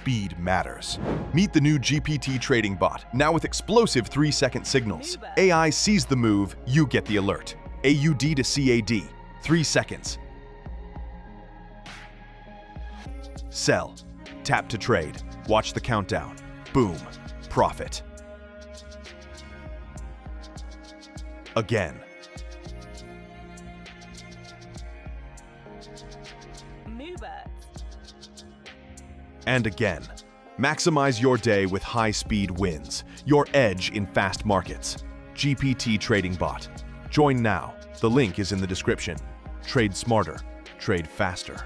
speed matters. Meet the new GPT Trading Bot, now with explosive 3-second signals. AI sees the move, you get the alert. AUD to CAD, 3 seconds. Sell. Tap to trade. Watch the countdown. Boom. Profit. Again. And again. Maximize your day with high-speed wins. Your edge in fast markets. GPT Trading Bot. Join now. The link is in the description. Trade smarter. Trade faster.